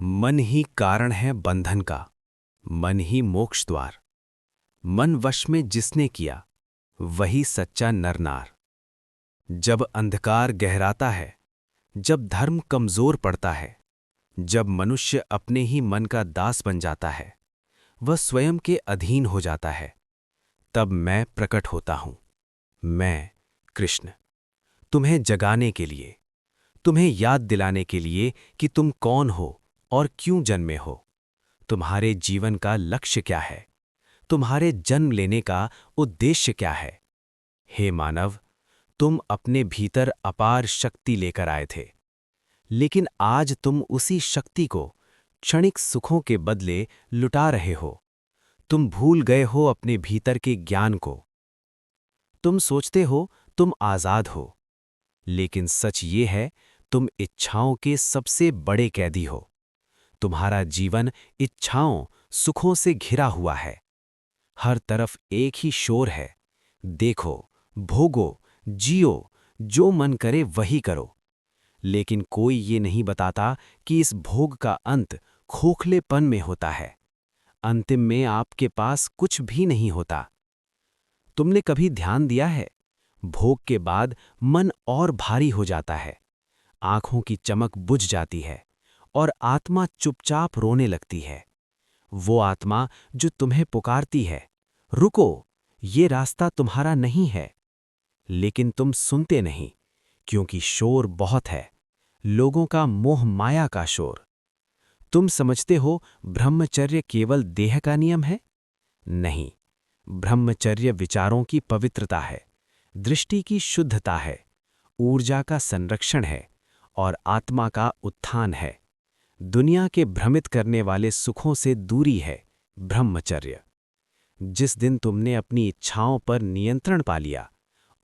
मन ही कारण है बंधन का, मन ही मोक्ष द्वार। मन वश में जिसने किया, वही सच्चा नरनार। जब अंधकार गहराता है, जब धर्म कमजोर पड़ता है, जब मनुष्य अपने ही मन का दास बन जाता है, वह स्वयं के अधीन हो जाता है, तब मैं प्रकट होता हूं। मैं कृष्ण, तुम्हें जगाने के लिए, तुम्हें याद दिलाने के लिए कि तुम कौन हो और क्यों जन्मे हो, तुम्हारे जीवन का लक्ष्य क्या है, तुम्हारे जन्म लेने का उद्देश्य क्या है। हे मानव, तुम अपने भीतर अपार शक्ति लेकर आए थे, लेकिन आज तुम उसी शक्ति को क्षणिक सुखों के बदले लुटा रहे हो। तुम भूल गए हो अपने भीतर के ज्ञान को। तुम सोचते हो तुम आजाद हो, लेकिन सच ये है, तुम इच्छाओं के सबसे बड़े कैदी हो। तुम्हारा जीवन इच्छाओं, सुखों से घिरा हुआ है। हर तरफ एक ही शोर है, देखो, भोगो, जियो, जो मन करे वही करो। लेकिन कोई ये नहीं बताता कि इस भोग का अंत खोखलेपन में होता है। अंतिम में आपके पास कुछ भी नहीं होता। तुमने कभी ध्यान दिया है, भोग के बाद मन और भारी हो जाता है, आंखों की चमक बुझ जाती है और आत्मा चुपचाप रोने लगती है। वो आत्मा जो तुम्हें पुकारती है, रुको, ये रास्ता तुम्हारा नहीं है। लेकिन तुम सुनते नहीं, क्योंकि शोर बहुत है, लोगों का मोह माया का शोर। तुम समझते हो ब्रह्मचर्य केवल देह का नियम है? नहीं, ब्रह्मचर्य विचारों की पवित्रता है, दृष्टि की शुद्धता है, ऊर्जा का संरक्षण है और आत्मा का उत्थान है। दुनिया के भ्रमित करने वाले सुखों से दूरी है ब्रह्मचर्य। जिस दिन तुमने अपनी इच्छाओं पर नियंत्रण पा लिया,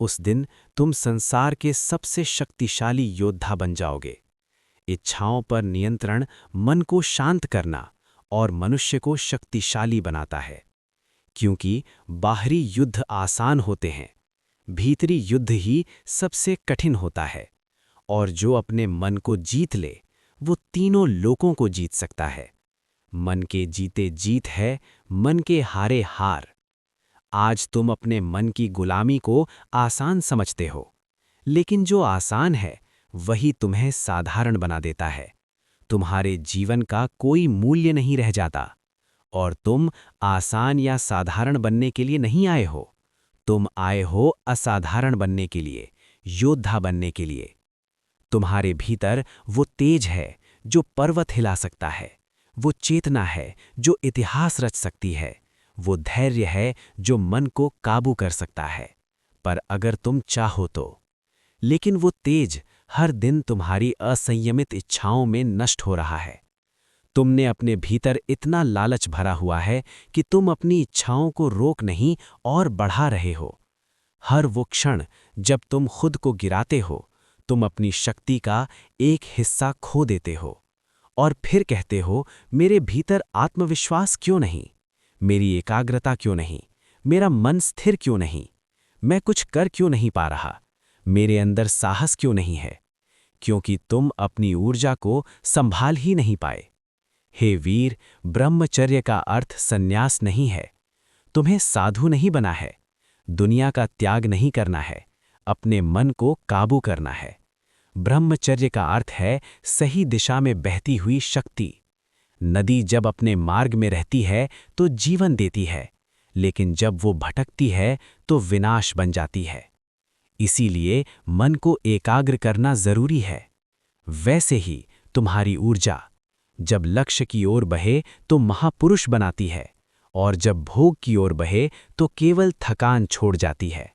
उस दिन तुम संसार के सबसे शक्तिशाली योद्धा बन जाओगे। इच्छाओं पर नियंत्रण मन को शांत करना और मनुष्य को शक्तिशाली बनाता है। क्योंकि बाहरी युद्ध आसान होते हैं, भीतरी युद्ध ही सबसे कठिन होता है। और जो अपने मन को जीत ले, वो तीनों लोकों को जीत सकता है। मन के जीते जीत है, मन के हारे हार। आज तुम अपने मन की गुलामी को आसान समझते हो, लेकिन जो आसान है वही तुम्हें साधारण बना देता है। तुम्हारे जीवन का कोई मूल्य नहीं रह जाता। और तुम आसान या साधारण बनने के लिए नहीं आए हो, तुम आए हो असाधारण बनने के लिए, योद्धा बनने के लिए। तुम्हारे भीतर वो तेज है जो पर्वत हिला सकता है, वो चेतना है जो इतिहास रच सकती है, वो धैर्य है जो मन को काबू कर सकता है, पर अगर तुम चाहो तो। लेकिन वो तेज हर दिन तुम्हारी असंयमित इच्छाओं में नष्ट हो रहा है। तुमने अपने भीतर इतना लालच भरा हुआ है कि तुम अपनी इच्छाओं को रोक नहीं और बढ़ा रहे हो। हर वो क्षण जब तुम खुद को गिराते हो, तुम अपनी शक्ति का एक हिस्सा खो देते हो और फिर कहते हो, मेरे भीतर आत्मविश्वास क्यों नहीं, मेरी एकाग्रता क्यों नहीं, मेरा मन स्थिर क्यों नहीं, मैं कुछ कर क्यों नहीं पा रहा, मेरे अंदर साहस क्यों नहीं है। क्योंकि तुम अपनी ऊर्जा को संभाल ही नहीं पाए। हे वीर, ब्रह्मचर्य का अर्थ संन्यास नहीं है, तुम्हें साधु नहीं बना है, दुनिया का त्याग नहीं करना है, अपने मन को काबू करना है। ब्रह्मचर्य का अर्थ है सही दिशा में बहती हुई शक्ति। नदी जब अपने मार्ग में रहती है तो जीवन देती है, लेकिन जब वो भटकती है तो विनाश बन जाती है। इसीलिए मन को एकाग्र करना जरूरी है। वैसे ही तुम्हारी ऊर्जा जब लक्ष्य की ओर बहे तो महापुरुष बनाती है, और जब भोग की ओर बहे तो केवल थकान छोड़ जाती है।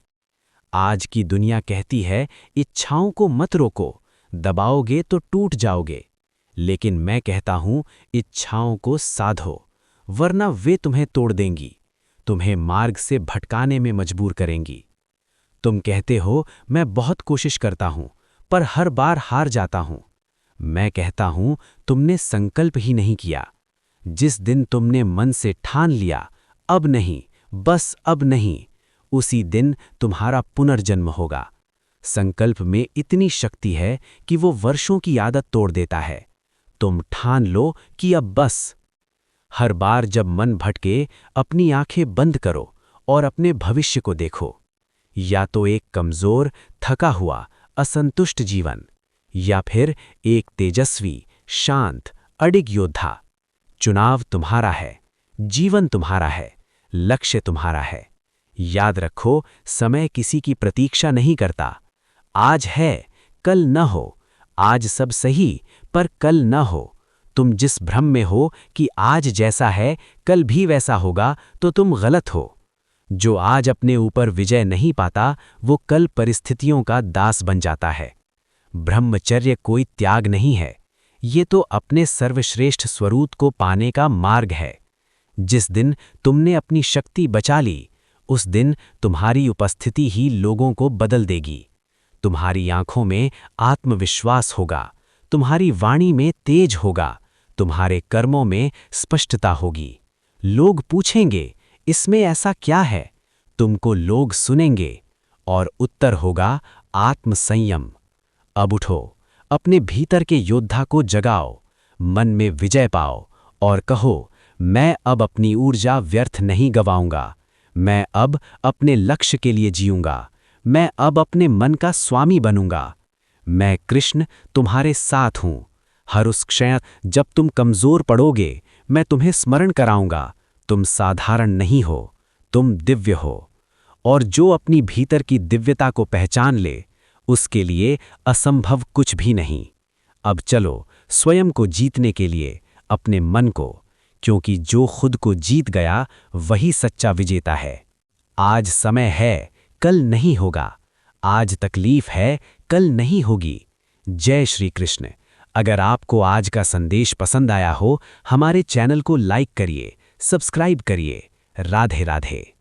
आज की दुनिया कहती है, इच्छाओं को मत रोको, दबाओगे तो टूट जाओगे। लेकिन मैं कहता हूं, इच्छाओं को साधो, वरना वे तुम्हें तोड़ देंगी, तुम्हें मार्ग से भटकाने में मजबूर करेंगी। तुम कहते हो, मैं बहुत कोशिश करता हूं, पर हर बार हार जाता हूं। मैं कहता हूं, तुमने संकल्प ही नहीं किया। जिस दिन तुमने मन से ठान लिया, अब नहीं, बस अब नहीं, उसी दिन तुम्हारा पुनर्जन्म होगा। संकल्प में इतनी शक्ति है कि वो वर्षों की आदत तोड़ देता है। तुम ठान लो कि अब बस। हर बार जब मन भटके, अपनी आंखें बंद करो और अपने भविष्य को देखो। या तो एक कमजोर, थका हुआ, असंतुष्ट जीवन, या फिर एक तेजस्वी, शांत, अडिग योद्धा। चुनाव तुम्हारा है, जीवन तुम्हारा है, लक्ष्य तुम्हारा है। याद रखो, समय किसी की प्रतीक्षा नहीं करता। आज है, कल न हो। आज सब सही, पर कल न हो। तुम जिस भ्रम में हो कि आज जैसा है कल भी वैसा होगा, तो तुम गलत हो। जो आज अपने ऊपर विजय नहीं पाता, वो कल परिस्थितियों का दास बन जाता है। ब्रह्मचर्य कोई त्याग नहीं है, ये तो अपने सर्वश्रेष्ठ स्वरूप को पाने का मार्ग है। जिस दिन तुमने अपनी शक्ति बचा ली, उस दिन तुम्हारी उपस्थिति ही लोगों को बदल देगी। तुम्हारी आंखों में आत्मविश्वास होगा, तुम्हारी वाणी में तेज होगा, तुम्हारे कर्मों में स्पष्टता होगी। लोग पूछेंगे, इसमें ऐसा क्या है? तुमको लोग सुनेंगे, और उत्तर होगा आत्मसंयम। अब उठो, अपने भीतर के योद्धा को जगाओ, मन में विजय पाओ और कहो, मैं अब अपनी ऊर्जा व्यर्थ नहीं गवाऊंगा। मैं अब अपने लक्ष्य के लिए जीऊंगा। मैं अब अपने मन का स्वामी बनूंगा। मैं कृष्ण तुम्हारे साथ हूं। हर उस क्षण जब तुम कमजोर पड़ोगे, मैं तुम्हें स्मरण कराऊंगा, तुम साधारण नहीं हो, तुम दिव्य हो। और जो अपनी भीतर की दिव्यता को पहचान ले, उसके लिए असंभव कुछ भी नहीं। अब चलो स्वयं को जीतने के लिए, अपने मन को, क्योंकि जो खुद को जीत गया वही सच्चा विजेता है। आज समय है, कल नहीं होगा। आज तकलीफ है, कल नहीं होगी। जय श्री कृष्ण। अगर आपको आज का संदेश पसंद आया हो, हमारे चैनल को लाइक करिए, सब्सक्राइब करिए। राधे राधे।